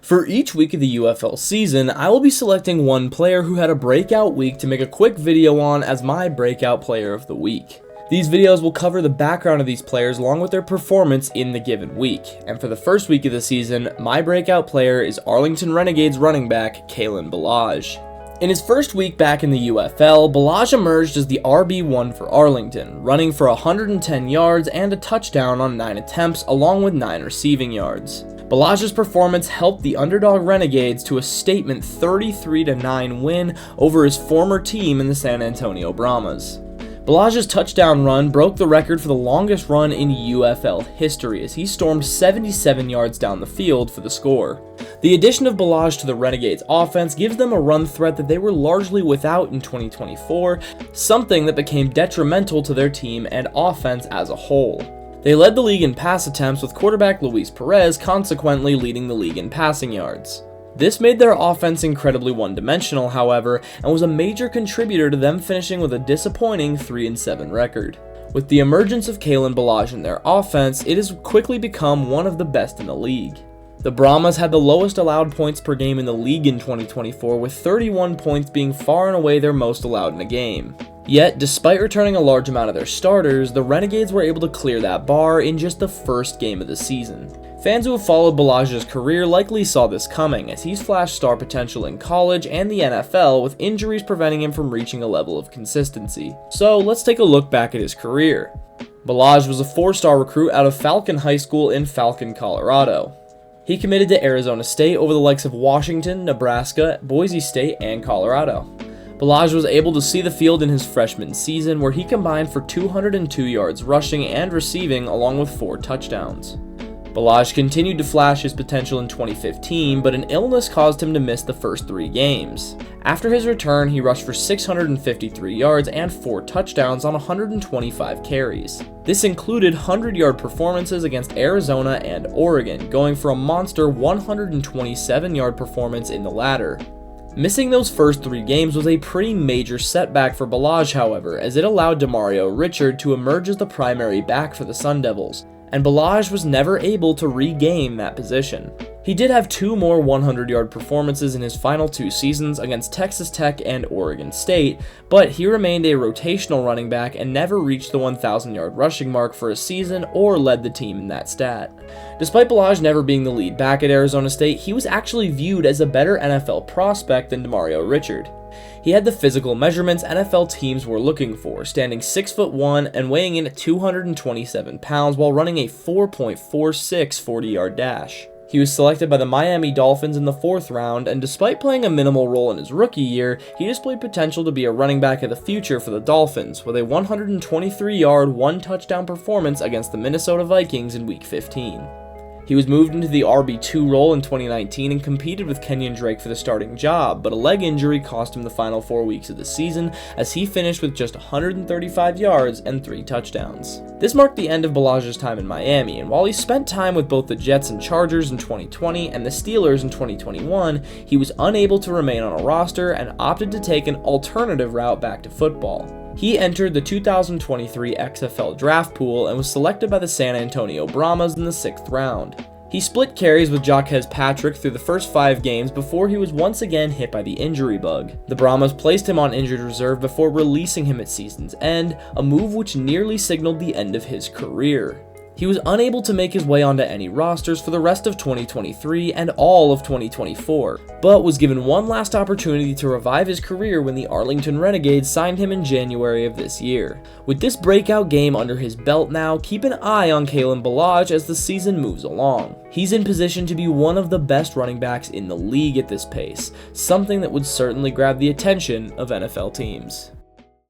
For each week of the UFL season, I will be selecting one player who had a breakout week to make a quick video on as my breakout player of the week. These videos will cover the background of these players along with their performance in the given week. And for the first week of the season, my breakout player is Arlington Renegades running back Kalen Ballage. In his first week back in the UFL, Ballage emerged as the RB1 for Arlington, running for 110 yards and a touchdown on 9 attempts along with 9 receiving yards. Ballage's performance helped the underdog Renegades to a statement 33-9 win over his former team in the San Antonio Brahmas. Ballage's touchdown run broke the record for the longest run in UFL history as he stormed 77 yards down the field for the score. The addition of Ballage to the Renegades offense gives them a run threat that they were largely without in 2024, something that became detrimental to their team and offense as a whole. They led the league in pass attempts with quarterback Luis Perez consequently leading the league in passing yards. This made their offense incredibly one-dimensional, however, and was a major contributor to them finishing with a disappointing 3-7 record. With the emergence of Kalen Ballage in their offense, it has quickly become one of the best in the league. The Brahmas had the lowest allowed points per game in the league in 2024, with 31 points being far and away their most allowed in a game. Yet, despite returning a large amount of their starters, the Renegades were able to clear that bar in just the first game of the season. Fans who have followed Ballage's career likely saw this coming, as he's flashed star potential in college and the NFL, with injuries preventing him from reaching a level of consistency. So let's take a look back at his career. Ballage was a 4-star recruit out of Falcon High School in Falcon, Colorado. He committed to Arizona State over the likes of Washington, Nebraska, Boise State, and Colorado. Ballage was able to see the field in his freshman season, where he combined for 202 yards rushing and receiving along with 4 touchdowns. Ballage continued to flash his potential in 2015, but an illness caused him to miss the first 3 games. After his return, he rushed for 653 yards and 4 touchdowns on 125 carries. This included 100-yard performances against Arizona and Oregon, going for a monster 127-yard performance in the latter. Missing those first 3 games was a pretty major setback for Ballage, however, as it allowed Demario Richard to emerge as the primary back for the Sun Devils, and Ballage was never able to regain that position. He did have 2 more 100-yard performances in his final 2 seasons against Texas Tech and Oregon State, but he remained a rotational running back and never reached the 1,000-yard rushing mark for a season or led the team in that stat. Despite Ballage never being the lead back at Arizona State, he was actually viewed as a better NFL prospect than Demario Richard. He had the physical measurements NFL teams were looking for, standing 6'1" and weighing in at 227 pounds while running a 4.46 40-yard dash. He was selected by the Miami Dolphins in the 4th round, and despite playing a minimal role in his rookie year, he displayed potential to be a running back of the future for the Dolphins, with a 123-yard, 1-touchdown performance against the Minnesota Vikings in Week 15. He was moved into the RB2 role in 2019 and competed with Kenyon Drake for the starting job, but a leg injury cost him the final 4 weeks of the season as he finished with just 135 yards and 3 touchdowns. This marked the end of Ballage's time in Miami, and while he spent time with both the Jets and Chargers in 2020 and the Steelers in 2021, he was unable to remain on a roster and opted to take an alternative route back to football. He entered the 2023 XFL draft pool and was selected by the San Antonio Brahmas in the 6th round. He split carries with Jaquez Patrick through the first 5 games before he was once again hit by the injury bug. The Brahmas placed him on injured reserve before releasing him at season's end, a move which nearly signaled the end of his career. He was unable to make his way onto any rosters for the rest of 2023 and all of 2024, but was given one last opportunity to revive his career when the Arlington Renegades signed him in January of this year. With this breakout game under his belt now, keep an eye on Kalen Ballage as the season moves along. He's in position to be one of the best running backs in the league at this pace, something that would certainly grab the attention of NFL teams.